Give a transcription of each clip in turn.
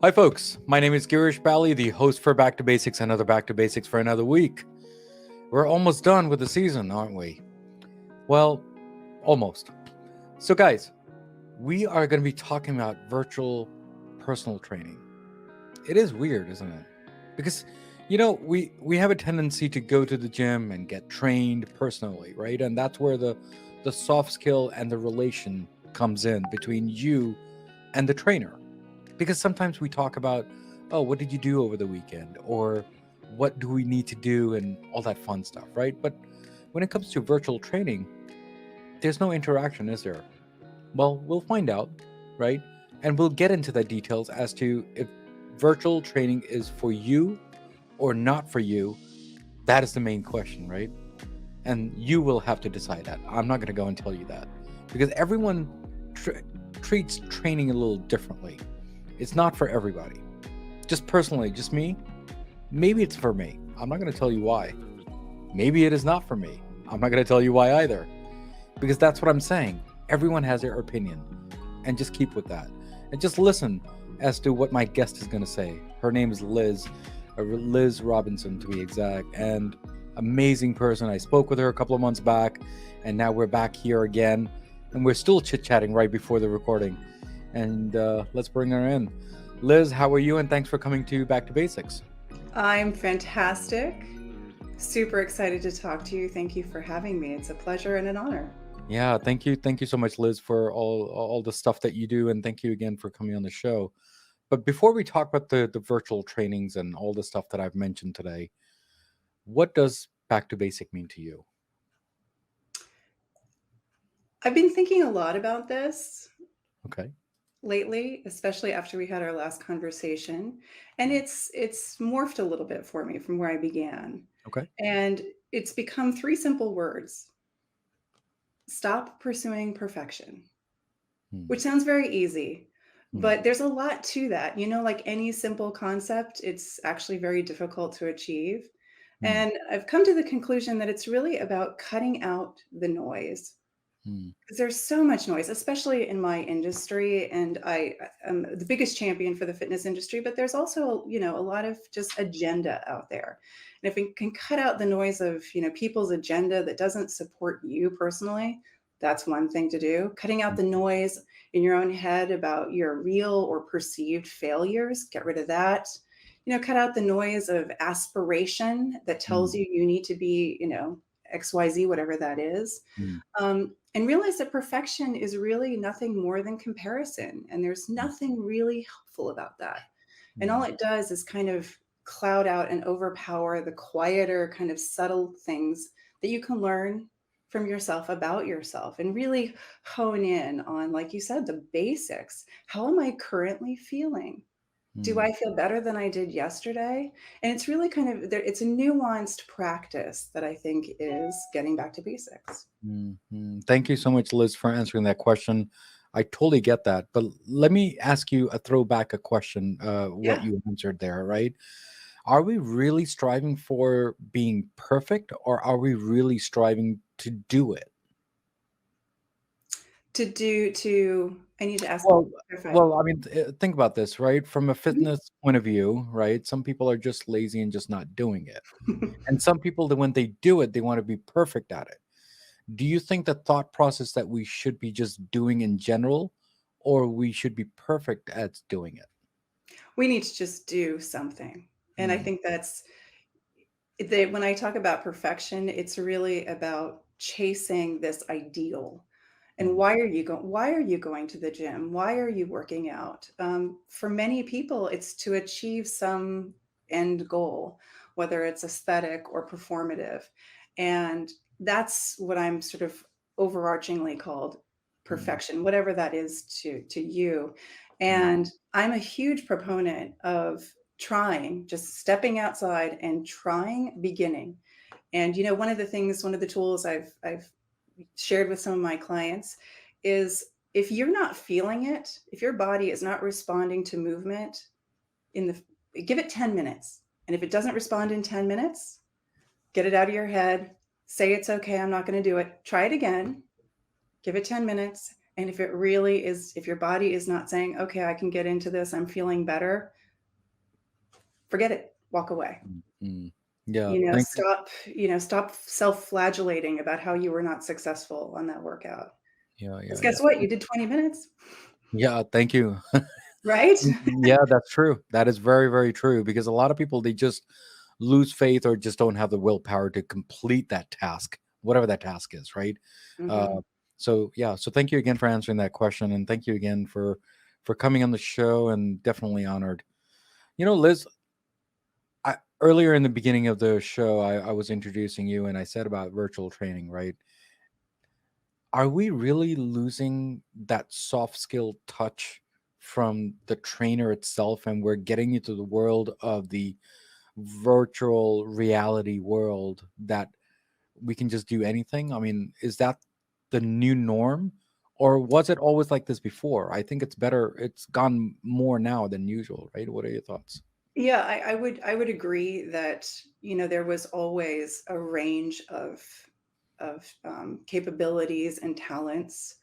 Hi, folks. My name is Girish Bali, the host for Back to Basics, another Back to Basics for another week. We're almost done with the season, aren't we? Well, almost. So, guys, we are going to be talking about virtual personal training. It is weird, isn't it? Because, we have a tendency to go to the gym and get trained personally, right? And that's where the soft skill and the relation comes in between you and the trainer. Because sometimes we talk about, oh, what did you do over the weekend? Or what do we need to do and all that fun stuff, right? But when it comes to virtual training, there's no interaction, is there? Well, we'll find out, right? And we'll get into the details as to if virtual training is for you or not for you. That is the main question, right? And you will have to decide that. I'm not going to go and tell you that because everyone treats training a little differently. It's not for everybody. Just personally, just me, maybe it's for me. I'm not going to tell you why. Maybe it is not for me. I'm not going to tell you why either. Because that's what I'm saying. Everyone has their opinion. And just keep with that. And just listen as to what my guest is going to say. Her name is Liz Robinson, to be exact. And amazing person. I spoke with her a couple of months back. And now we're back here again. And we're still chit-chatting right before the recording. And let's bring her in. Liz, how are you? And thanks for coming to Back to Basics. I'm fantastic. Super excited to talk to you. Thank you for having me. It's a pleasure and an honor. Yeah, thank you. Thank you so much, Liz, for all the stuff that you do. And thank you again for coming on the show. But before we talk about the virtual trainings and all the stuff that I've mentioned today, what does Back to Basic mean to you? I've been thinking a lot about this Okay. lately, especially after we had our last conversation. And it's morphed a little bit for me from where I began. Okay. And it's become three simple words. Stop pursuing perfection, which sounds very easy, but there's a lot to that. Like any simple concept, it's actually very difficult to achieve. And I've come to the conclusion that it's really about cutting out the noise. Because there's so much noise, especially in my industry, and I am the biggest champion for the fitness industry, but there's also, a lot of just agenda out there. And if we can cut out the noise of, people's agenda that doesn't support you personally, that's one thing to do. Cutting out the noise in your own head about your real or perceived failures, get rid of that. Cut out the noise of aspiration that tells you need to be, XYZ, whatever that is. And realize that perfection is really nothing more than comparison. And there's nothing really helpful about that. And all it does is kind of cloud out and overpower the quieter, kind of subtle things that you can learn from yourself about yourself and really hone in on, like you said, the basics. How am I currently feeling? Do I feel better than I did yesterday? And it's really kind of it's a nuanced practice that I think is getting back to basics. Thank you so much, Liz, for answering that question. I totally get that. But let me ask you a question, what Yeah. you answered there, right? Are we really striving for being perfect or are we really striving to do it? I need to ask. Well, Clarify. well, I mean, think about this, right? From a Mhm. fitness point of view, right? Some people are just lazy and just not doing it. And some people, that when they do it, they want to be perfect at it. Do you think the thought process that we should be just doing in general, or we should be perfect at doing it? We need to just do something. And I Mm, think when I talk about perfection, it's really about chasing this ideal. And mm, why are you going to the gym? Why are you working out? For many people, it's to achieve some end goal, whether it's aesthetic or performative. And that's what I'm sort of overarchingly called mm, perfection, whatever that is to you. mm, And I'm a huge proponent of trying, just stepping outside and trying, beginning. And one of the tools I've shared with some of my clients is, if you're not feeling it, if your body is not responding to movement in give it 10 minutes. And if it doesn't respond in 10 minutes, get it out of your head, say it's okay, I'm not going to do it. Try it again. Give it 10 minutes. And if it really is, if your body is not saying, okay, I can get into this, I'm feeling better, forget it, walk away. Mm. Yeah, thank you. Stop self-flagellating about how you were not successful on that workout. Yeah, Because yeah, yeah. guess what? You did 20 minutes, Yeah, thank you. right? Yeah, that's true. That is very, very true because a lot of people they just lose faith or just don't have the willpower to complete that task, whatever that task is, right? Hmm. Uh, so yeah, so thank you again for answering that question, and thank you again for coming on the show, and definitely honored. Liz, earlier in the beginning of the show, I was introducing you, and I said about virtual training, right? Are we really losing that soft skill touch from the trainer itself, and we're getting into the world of the virtual reality world that we can just do anything? I mean, is that the new norm, or was it always like this before? I think it's gone more now than usual, right? What are your thoughts? Yeah, I would agree that there was always a range of capabilities and talents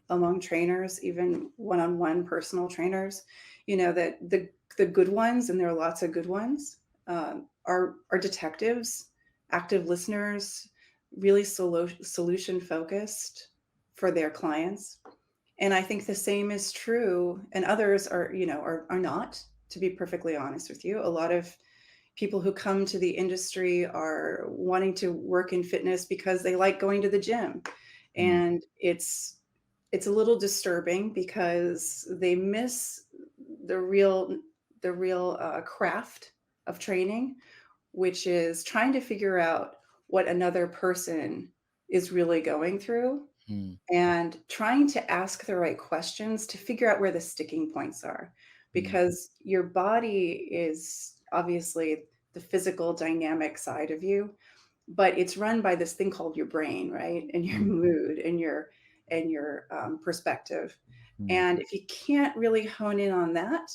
among trainers, even one-on-one personal trainers. That the good ones, and there are lots of good ones, are detectives, active listeners, really solution focused for their clients. And I think the same is true, and others are not, to be perfectly honest with you. A lot of people who come to the industry are wanting to work in fitness because they like going to the gym. Mm, And it's a little disturbing because they miss the real craft of training, which is trying to figure out what another person is really going through mm, and trying to ask the right questions to figure out where the sticking points are. mm, Because your body is obviously the physical dynamic side of you, but it's run by this thing called your brain, right? And your mm, mood and your perspective. mm, And if you can't really hone in on that,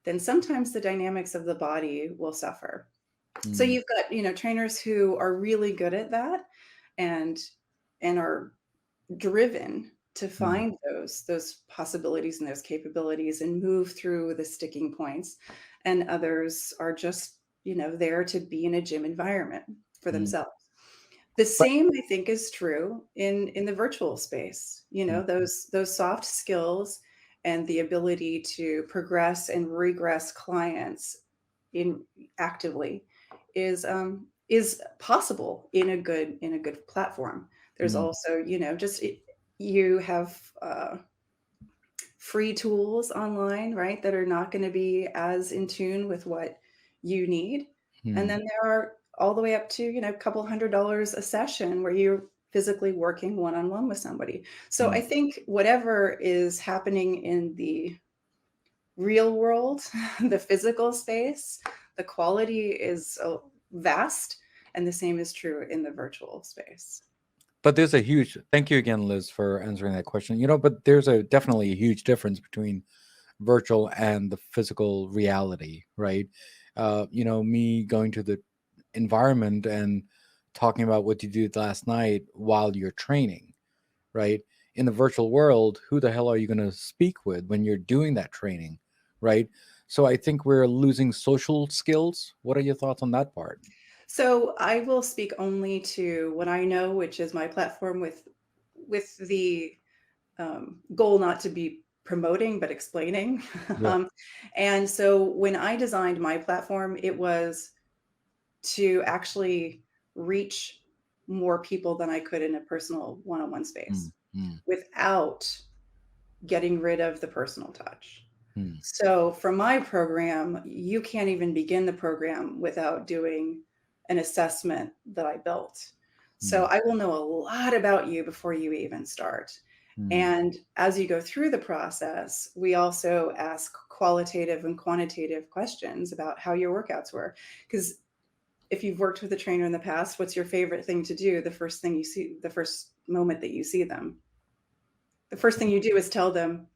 then sometimes the dynamics of the body will suffer. So mm, you've got trainers who are really good at that, and are driven to mm, find those possibilities and those capabilities and move through the sticking points. And others are just there to be in a gym environment for mm. themselves. The But same, I think, is true in the virtual space. mm, Those soft skills and the ability to progress and regress clients in actively is possible in a good platform. There's mm, also you have free tools online, right, that are not going to be as in tune with what you need. And mm, then there are all the way up to, a couple $100 a session where you're physically working one-on-one with somebody. So I mm. think whatever is happening in the real world, the physical space, the quality is vast, and the same is true in the virtual space. But there's a huge thank you again, Liz, for answering that question. But there's definitely a huge difference between virtual and the physical reality, right? Me going to the environment and talking about what you did last night while you're training, right? In the virtual world, who the hell are you going to speak with when you're doing that training, right? So I think we're losing social skills. What are your thoughts on that part? So I will speak only to what I know, which is my platform, with the goal not to be promoting but explaining. Yeah. um, and so when I designed my platform, it was to actually reach more people than I could in a personal one-on-one Mm, space mm, without getting rid of the personal touch. mm, So for my program, you can't even begin the program without doing an assessment that I built. So mm, I will know a lot about you before you even start. mm, And as you go through the process, we also ask qualitative and quantitative questions about how your workouts were. Because if you've worked with a trainer in the past, what's your favorite thing to do the first moment that you see them? The first thing you do is tell them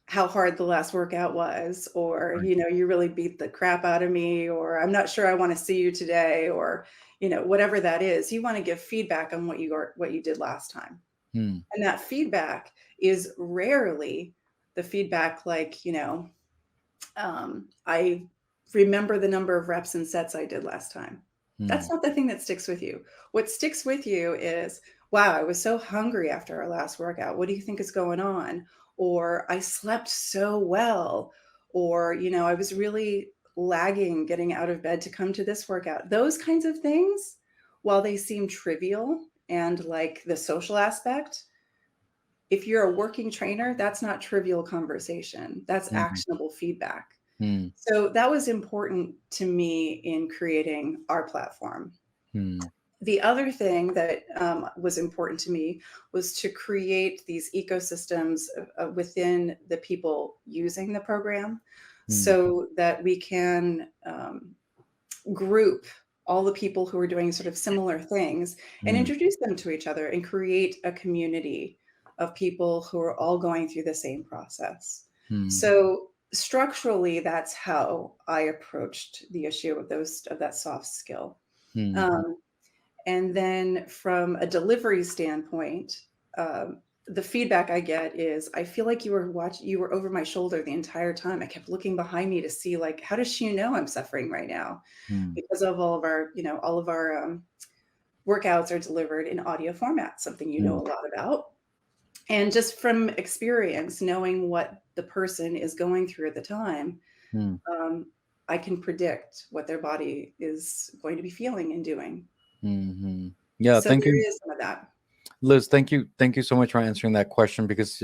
how hard the last workout was, or right. you really beat the crap out of me, or I'm not sure I want to see you today, or whatever that is. You want to give feedback on what you did last time. Hmm. And that feedback is rarely the feedback like, I remember the number of reps and sets I did last time. Hmm. That's not the thing that sticks with you. What sticks with you is, wow, I was so hungry after our last workout. What do you think is going on? Or I slept so well. Or, I was really lagging getting out of bed to come to this workout. Those kinds of things, while they seem trivial and like the social aspect, if you're a working trainer, that's not trivial conversation. That's Hmm. actionable feedback. Hmm. So that was important to me in creating our platform. Hmm. The other thing that was important to me was to create these ecosystems within the people using the program Hmm. so that we can group all the people who are doing sort of similar things and Hmm. introduce them to each other and create a community of people who are all going through the same process. Hmm. So structurally, that's how I approached the issue of that soft skill. Hmm. Um, and then from a delivery standpoint, the feedback I get is I feel like you were over my shoulder the entire time. I kept looking behind me to see like, how does she know I'm suffering right now? Hmm. Because of all of our workouts are delivered in audio format, something you know Hmm. a lot about. And just from experience, knowing what the person is going through at the time, Hmm. um, I can predict what their body is going to be feeling and doing. Hmm. Yeah, So thank you, there is some of that. Liz. Thank you so much for answering that question, because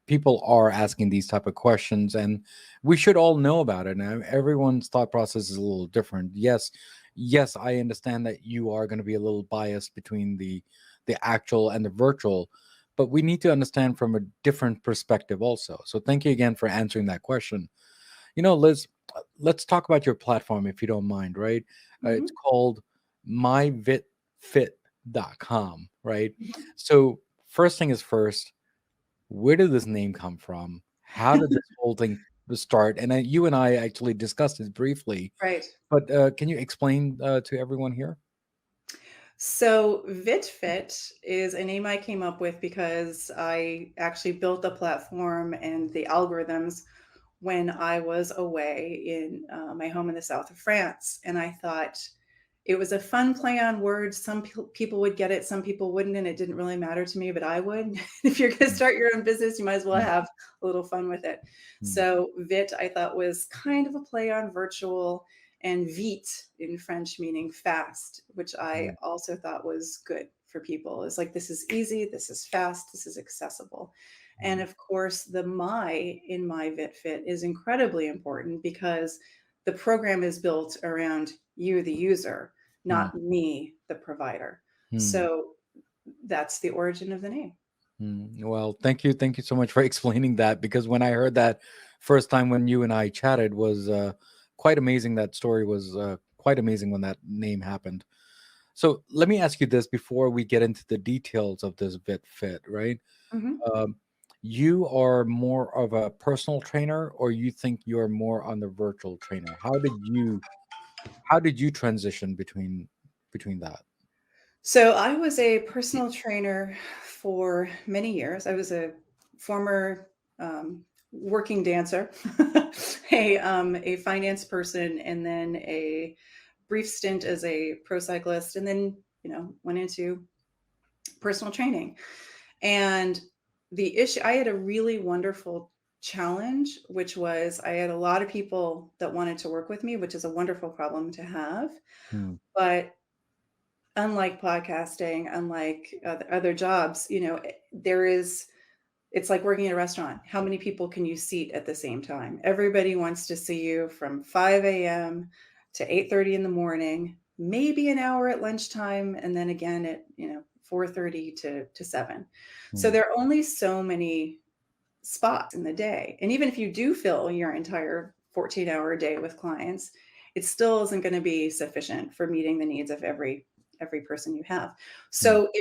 people are asking these type of questions, and we should all know about it. Now, everyone's thought process is a little different. Yes, I understand that you are going to be a little biased between the actual and the virtual, but we need to understand from a different perspective also. So, thank you again for answering that question. Liz, let's talk about your platform if you don't mind, right? It's Mhm, called myVitFit.com, right? mhm. So, first thing is first, where did this name come from? How did this whole thing start? And you and I actually discussed it briefly, Right. but can you explain to everyone here? So VitFit is a name I came up with because I actually built the platform and the algorithms when I was away in my home in the south of France. And I thought it was a fun play on words. Some people would get it, some people wouldn't, and it didn't really matter to me, but I would. If you're going to Mm, start your own business, you might as well mm, have a little fun with it. mm, So Vit, I thought was kind of a play on virtual, and vite in French meaning fast, which I mm, also thought was good for people. It's like, this is easy, this is fast, this is accessible. And mm, of course, the my in myVitFit is incredibly important because the program is built around you, the user, mm, not me, the provider. mm, So that's the origin of the name. Well, thank you so much for explaining that, because when I heard that first time when you and I chatted was quite amazing. That story was quite amazing when that name happened. So let me ask you this before we get into the details of this VitFit, right? Mhm. Um, you are more of a personal trainer, or you think you're more on the virtual trainer? How did you transition between that? So I was a personal trainer for many years. I was a former working dancer, a finance person, and then a brief stint as a pro cyclist, and then went into personal training. And the issue, I had a really wonderful challenge, which was I had a lot of people that wanted to work with me, which is a wonderful problem to have. Hmm. But unlike podcasting, unlike other jobs, it's like working in a restaurant. How many people can you seat at the same time? Everybody wants to see you from 5 a.m. to 8:30 in the morning, maybe an hour at lunchtime, and then again at 4:30 to 7. So Hmm. there are only so many spots in the day. And even if you do fill your entire 14-hour day with clients, it still isn't going to be sufficient for meeting the needs of every person you have. Hmm. So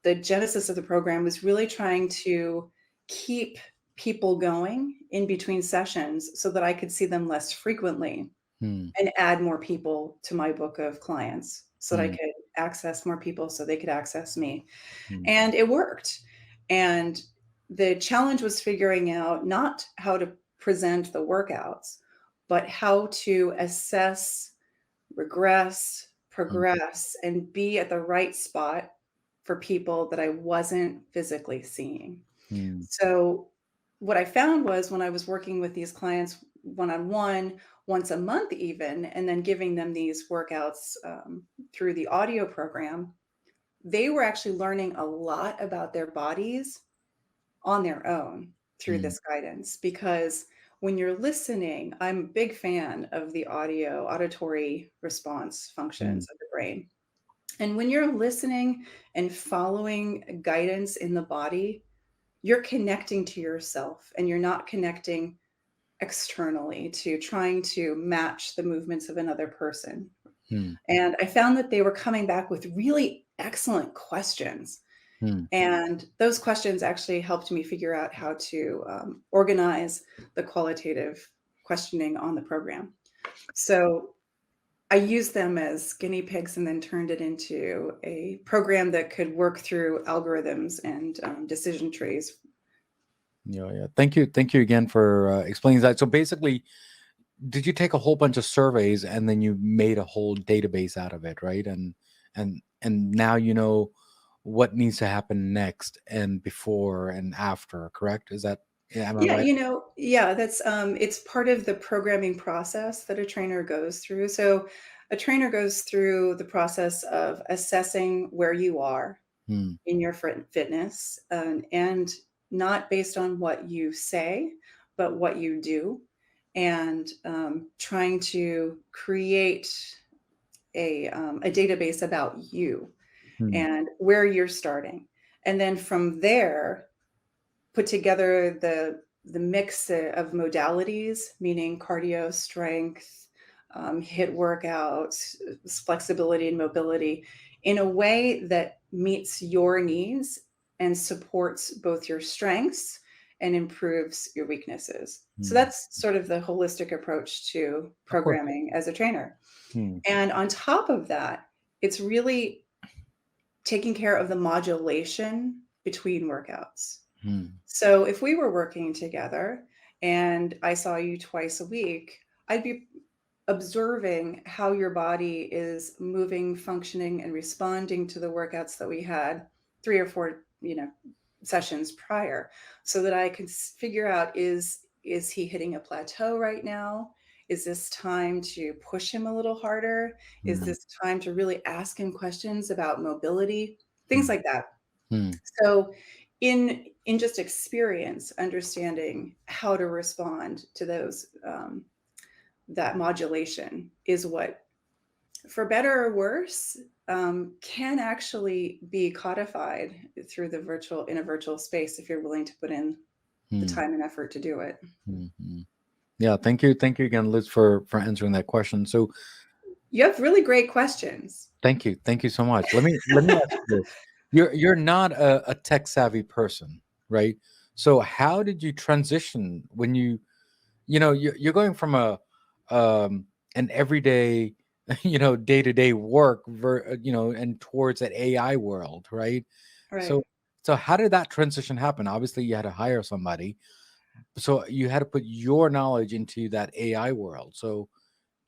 the genesis of the program was really trying to keep people going in between sessions so that I could see them less frequently Hmm. and add more people to my book of clients so that I Hmm. could access more people so they could access me. Mm. And it worked. And the challenge was figuring out not how to present the workouts, but how to assess, regress, Mm. progress, and be at the right spot for people that I wasn't physically seeing. Mm. So, what I found was when I was working with these clients one on one, once a month, even, and then giving them these workouts through the audio program, they were actually learning a lot about their bodies on their own through Mm. this guidance. Because when you're listening, I'm a big fan of the auditory response Mm. functions of the brain. And when you're listening and following guidance in the body, you're connecting to yourself and you're not connecting externally to trying to match the movements of another person. Mm. And I found that they were coming back with really excellent questions. Mm. And those questions actually helped me figure out how to organize the qualitative questioning on the program. So I used them as guinea pigs and then turned it into a program that could work through algorithms and decision trees. Yeah. Thank you again for explaining that. So basically, did you take a whole bunch of surveys and then you made a whole database out of it, right? And now you know what needs to happen next and before and after, correct? Is that, yeah, am I Yeah, right? yeah, that's it's part of the programming process that a trainer goes through. So a trainer goes through the process of assessing where you are Hmm. in your fitness, and not based on what you say, but what you do, and trying to create a database about you Hmm. and where you're starting. And then from there, put together the mix of modalities, meaning cardio, strength, hit workouts, flexibility and mobility, in a way that meets your needs and supports both your strengths and improves your weaknesses. So Hmm. that's sort of the holistic approach to Of course. programming as a trainer. Hmm. And on top of that, it's really taking care of the modulation between workouts. Hmm. So if we were working together and I saw you twice a week, I'd be observing how your body is moving, functioning, and responding to the workouts that we had 3 or 4, sessions prior, so that I could figure out is he hitting a plateau right now? Is this time to push him a little harder? Is Hmm. this time to really ask him questions about mobility? Things Hmm. like that. Hmm. So in just experience, understanding how to respond to those that modulation is what, for better or worse, can actually be codified through the in a virtual space if you're willing to put in the Hmm. time and effort to do it. Hmm. Hmm. Yeah, thank you again, Liz, for answering that question. So You have really great questions. thank you so much. Let me ask you this: you're not a tech savvy person, right? So how did you transition when you're going from a an everyday day to day work and towards that AI world, right? So Right. so how did that transition happen? Obviously, you had to hire somebody, so you had to put your knowledge into that AI world. So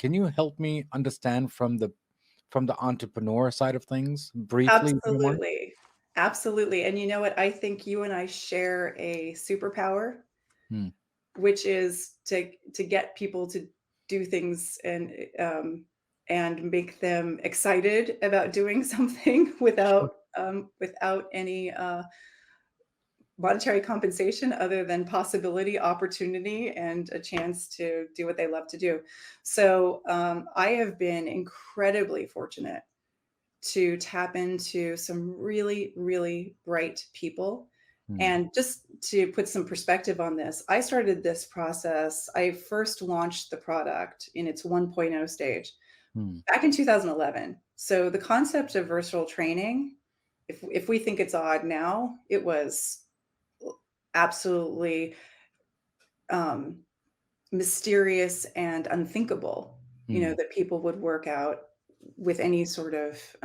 can you help me understand from the entrepreneur side of things briefly, if you don't mind? Absolutely. Absolutely. And you know what? I think you and I share a superpower, Hmm. which is to get people to do things and make them excited about doing something without any monetary compensation other than possibility, opportunity, and a chance to do what they love to do. So I have been incredibly fortunate to tap into some really, really bright people. Hmm. And just to put some perspective on this, I started this process. I first launched the product in its 1.0 stage Hmm. back in 2011. So the concept of versatile training, if we think it's odd now, it was absolutely um, mysterious and unthinkable, Hmm. that people would work out with any sort of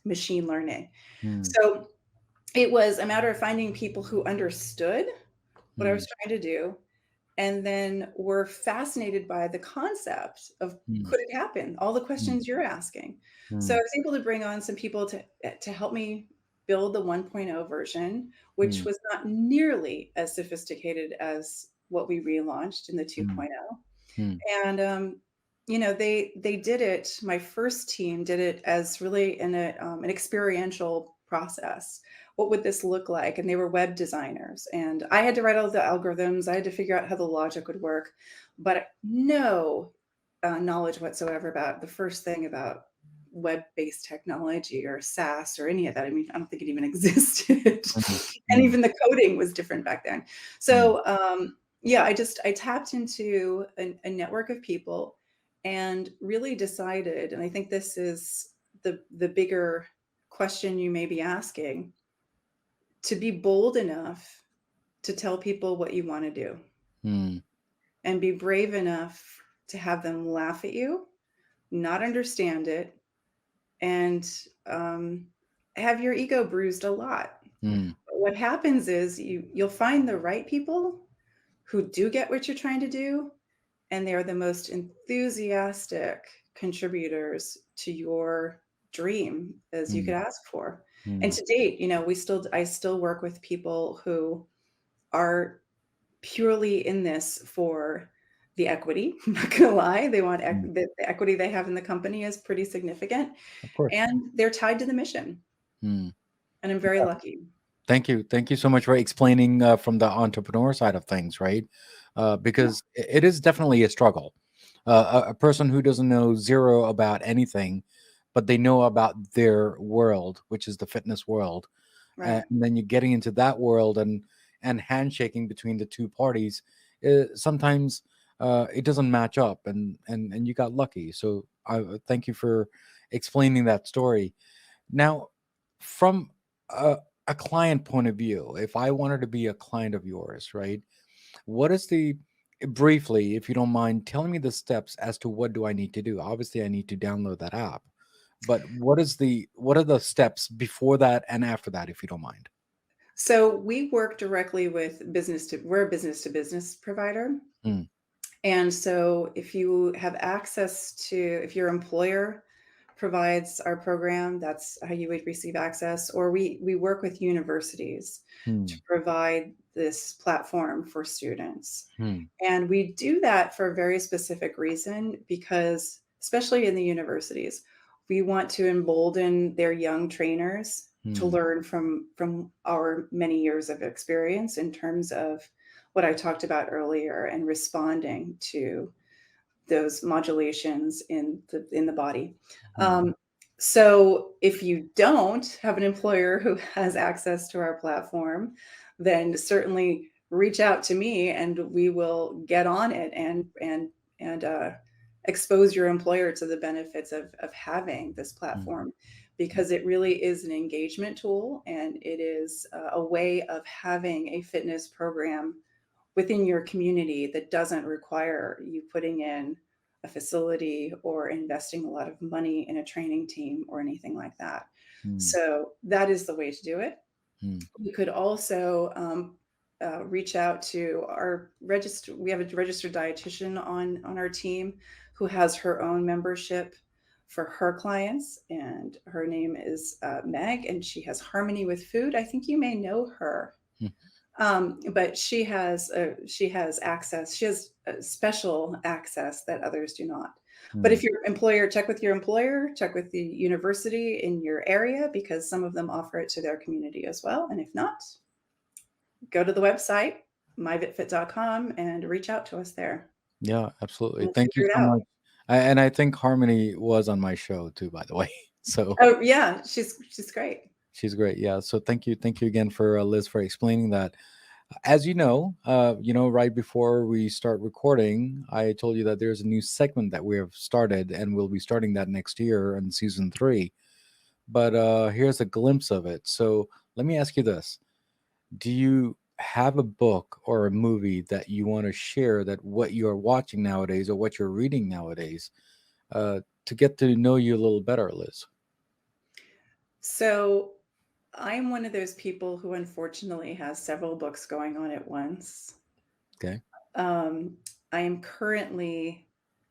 machine learning. Mm. So it was a matter of finding people who understood what I Mm. was trying to do, and then were fascinated by the concept of Mm. could it happen? All the Mm. questions you're asking. So I Mm. was able to bring on some people to help me build the 1.0 version, which Mm. was not nearly as sophisticated as what we relaunched in the Mm. 2.0. Mm. And they did it. My first team did it as really an experiential process. What would this look like? And they were web designers, and I had to write all the algorithms. I had to figure out how the logic would work, but no knowledge whatsoever about the first thing about web-based technology or SaaS or any of that. I mean, I don't think it even existed, Mm. and Mm. even the coding was different back then. Mm. So yeah, I tapped into a network of people and really decided, and I think this is the bigger question you may be asking, to be bold enough to tell people what you want to do Mm. and be brave enough to have them laugh at you, not understand it, and have your ego bruised a lot. Mm. What happens is you'll find the right people who do get what you're trying to do, and they are the most enthusiastic contributors to your dream as you could Mm. ask for. And Mm. to date, I still work with people who are purely in this for the equity. I'm not gonna lie, they want Mm. the equity they have in the company is pretty significant, Of course. and they're tied to the mission. Mm. And I'm very lucky. Thank you. Thank you so much for explaining from the entrepreneur side of things, right? Yeah. Because it is definitely a struggle. A person who doesn't know zero about anything, but they know about their world, which is the fitness world, and Right. then you're getting into that world and handshaking between the two parties. Sometimes it doesn't match up, and you got lucky. So I thank you for explaining that story. Now, from a client point of view, if I wanted to be a client of yours, right? What is the briefly, if you don't mind, telling me the steps as to what do I need to do? Obviously, I need to download that app, but what are the steps before that and after that, if you don't mind? So we work directly with we're a business to business provider. Mm. And so if your employer provides our program, that's how you would receive access. Or we work with universities to Mm. provide this platform for students. Mm. And we do that for a very specific reason, because especially in the universities, we want to embolden their young trainers to Mm. learn from our many years of experience in terms of what I talked about earlier and responding to those modulations in the body. Mm. So if you don't have an employer who has access to our platform, then certainly reach out to me and we will get on it and expose your employer to the benefits of having this Mm. platform, because it really is an engagement tool, and it is a way of having a fitness program within your community that doesn't require you putting in a facility or investing a lot of money in a training team or anything like that. Mm. So that is the way to do it. Mm. You could also reach out to our register. We have a registered dietitian on our team who has her own membership for her clients, and her name is Meg, and she has Harmony with Food. I think you may know her. Mm. But she has access. She has special access that others do not. But Mm. if your employer, check with your employer, check with the university in your area, because some of them offer it to their community as well. And if not, go to the website myVitFit.com and reach out to us there. Yeah, absolutely. We'll Thank you figure it so out. much. And I think Harmony was on my show too, by the way. So Oh yeah, she's great. she's great. Yeah. So thank you again for Liz for explaining that. As you know, right before we start recording, I told you that there's a new segment that we have started, and we'll be starting that next year in season 3. But here's a glimpse of it. So let me ask you this: do you have a book or a movie that you want to share that what you're watching nowadays or what you're reading nowadays to get to know you a little better, Liz? So I'm one of those people who unfortunately has several books going on at once. Okay. Um, I am currently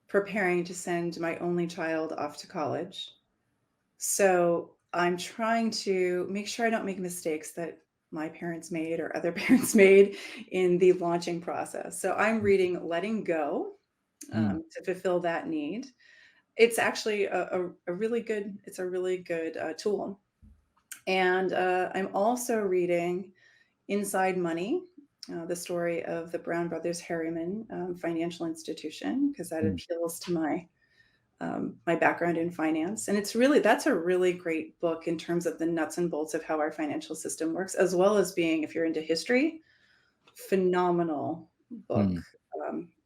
preparing to send my only child off to college. So I'm trying to make sure I don't make mistakes that my parents made or other parents made in the launching process. So I'm reading Letting Go Mm, to fulfill that need. It's actually a really good, it's a really good tool. And I'm also reading Inside Money, the story of the Brown Brothers Harriman financial institution, because that mm, appeals to my background in finance. And that's a really great book in terms of the nuts and bolts of how our financial system works, as well as being, if you're into history, phenomenal book. mm,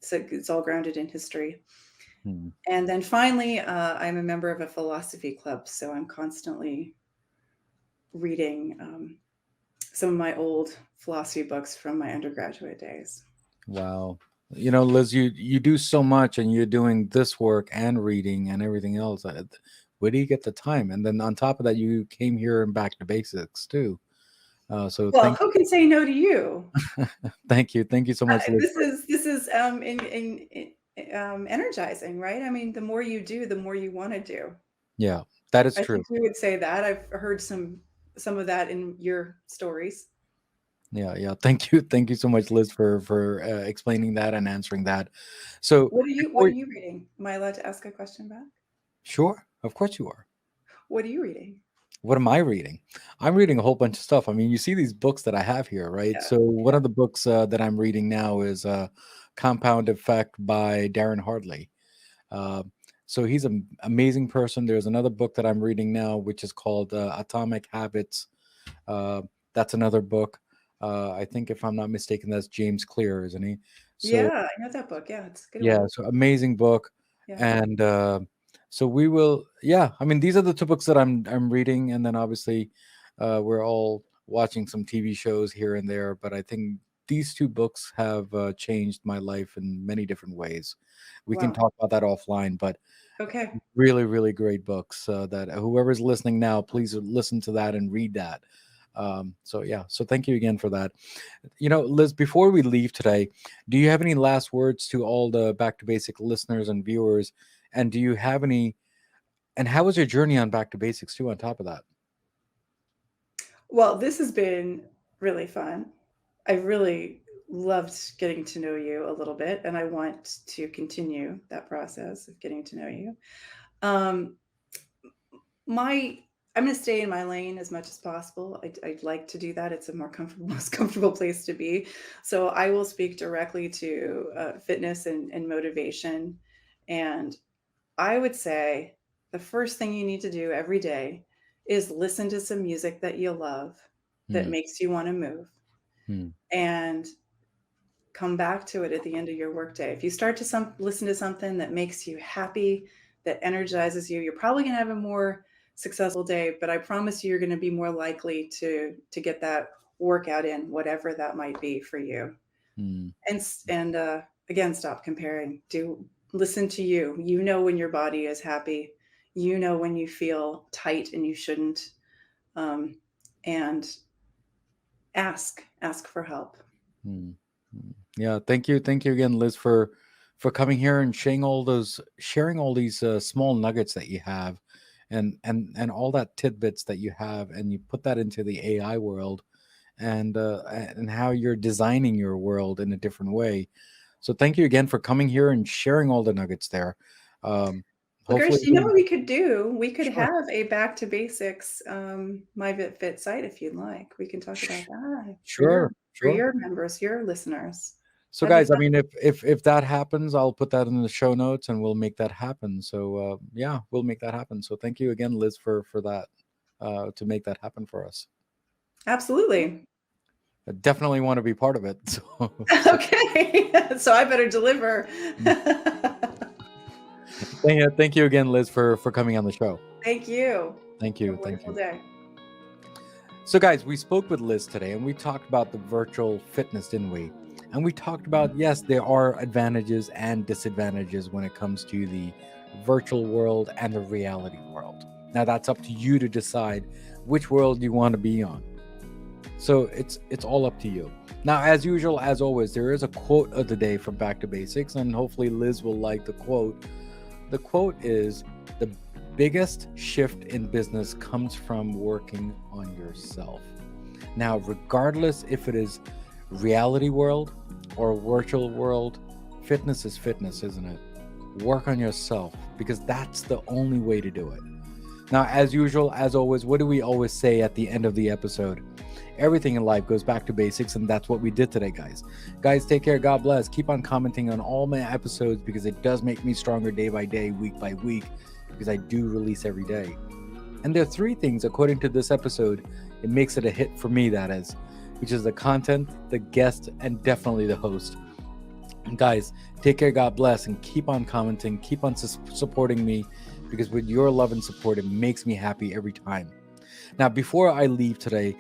So it's all grounded in history. mm. And then finally, I'm a member of a philosophy club. So I'm constantly reading some of my old philosophy books from my undergraduate days. Wow. Liz, you do so much, and you're doing this work and reading and everything else. Where do you get the time? And then on top of that, you came here and back to basics too. So Well, who can say no to you? thank you so much, Liz. This is energizing, right? I mean, the more you do, the more you want to do. Yeah, that is I true. think you would say that. I've heard some of that in your stories. Yeah. Thank you so much, Liz, for explaining that and answering that. So What before, are you reading? Am I allowed to ask a question back? sure, of course you are. What are you reading? What am I reading? I'm reading a whole bunch of stuff. I mean, you see these books that I have here, right? Yeah. So one of the books that I'm reading now is Compound Effect by Darren Hartley. Uh, so he's an amazing person. There's another book that I'm reading now, which is called Atomic Habits. Uh, that's another book. I think, if I'm not mistaken, that's James Clear, isn't he? So Yeah, I know that book. Yeah, it's a good yeah, one. so amazing book. Yeah. And so we will, yeah, I mean, these are the two books that I'm reading, and then obviously we're all watching some TV shows here and there, but I think these two books have changed my life in many different ways. We can Wow. talk about that offline, but Okay. really, really great books that whoever's listening now, please listen to that and read that. So yeah, so thank you again for that. Liz, before we leave today, do you have any last words to all the Back to Basic listeners and viewers? And do you have any, and how was your journey on Back to Basics too, on top of that? Well, this has been really fun. I really loved getting to know you a little bit, and I want to continue that process of getting to know you. Um, my I'm going to stay in my lane as much as possible. I'd like to do that. It's a more comfortable, most comfortable place to be. So I will speak directly to fitness and motivation. And I would say the first thing you need to do every day is listen to some music that you love, that Hmm, makes you want to move, hmm, and come back to it at the end of your workday. If you start to listen to something that makes you happy, that energizes you, you're probably going to have a more successful day. But I promise you're going to be more likely to get that workout in, whatever that might be for you. hmm, And again, stop comparing. Do listen to you. You know when your body is happy. You know when you feel tight and you shouldn't. Um, and ask for help. hmm, hmm. Yeah, thank you again, Liz, for coming here and sharing all these small nuggets that you have, and all that tidbits that you have, and you put that into the AI world, and how you're designing your world in a different way. So thank you again for coming here and sharing all the nuggets there. Um, Well, hopefully, Gersh, you know what we could do? We could sure, have a back to basics myVitFit site if you'd like. We can talk about sh- that sure, for sure. your members, your listeners. So, That'd be guys, I fun. mean, if that happens, I'll put that in the show notes, and we'll make that happen. So, yeah, we'll make that happen. So, thank you again, Liz, for that to make that happen for us. Absolutely. I definitely want to be part of it. Okay. So I better deliver. Thank you again, Liz, for coming on the show. Thank you. Thank Have you, a thank wonderful you. day. So, guys, we spoke with Liz today, and we talked about the virtual fitness, didn't we? And we talked about, yes, there are advantages and disadvantages when it comes to the virtual world, and the reality world. Now that's up to you to decide which world you want to be on. So it's all up to you. Now, as usual, as always, there is a quote of the day from Back to Basics, and hopefully Liz will like the quote. The quote is, "The biggest shift in business comes from working on yourself." Now, regardless if it is reality world or virtual world, fitness is fitness, isn't it? Work on yourself, because that's the only way to do it. Now, as usual, as always, what do we always say at the end of the episode? Everything in life goes back to basics, and that's what we did today, guys. Guys, take care. God bless. Keep on commenting on all my episodes, because it does make me stronger day by day, week by week, because I do release every day. And there are 3 things, according to this episode, it makes it a hit for me, that is, which is the content, the guest, and definitely the host. And guys, take care, God bless, and keep on commenting, keep on supporting me, because with your love and support, it makes me happy every time. Now, before I leave today,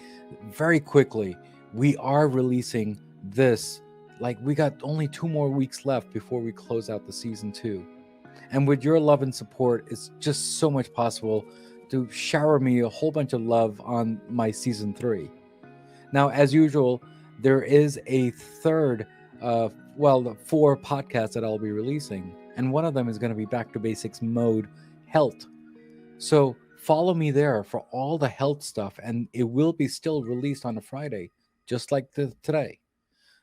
very quickly, we are releasing this. Like, we got only 2 more weeks left before we close out the season 2. And with your love and support, it's just so much possible to shower me a whole bunch of love on my season 3. Now, as usual, there is a third, 4 podcasts that I'll be releasing. And one of them is going to be Back to Basics Mode Health. So follow me there for all the health stuff, and it will be still released on a Friday, just like today.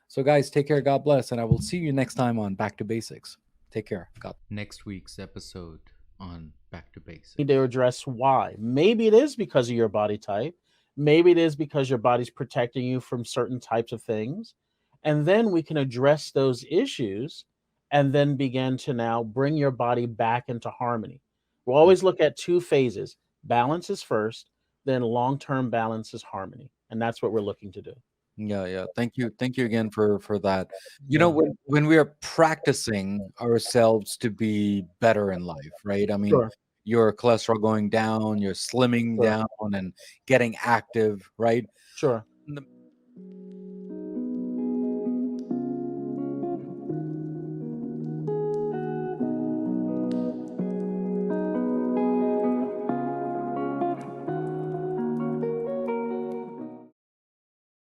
So guys, take care, God bless, and I will see you next time on Back to Basics. Take care. God. Next week's episode on Back to Basics. Need to address why. Maybe it is because of your body type. Maybe it is because your body's protecting you from certain types of things. And then we can address those issues and then begin to now bring your body back into harmony. We'll always look at 2 phases. Balance is first, then long-term balance is harmony. And that's what we're looking to do. Yeah. Thank you again for that. You know, when we are practicing ourselves to be better in life, right? I mean, Sure. your cholesterol going down, you're slimming Sure. down and getting active, right? Sure. In the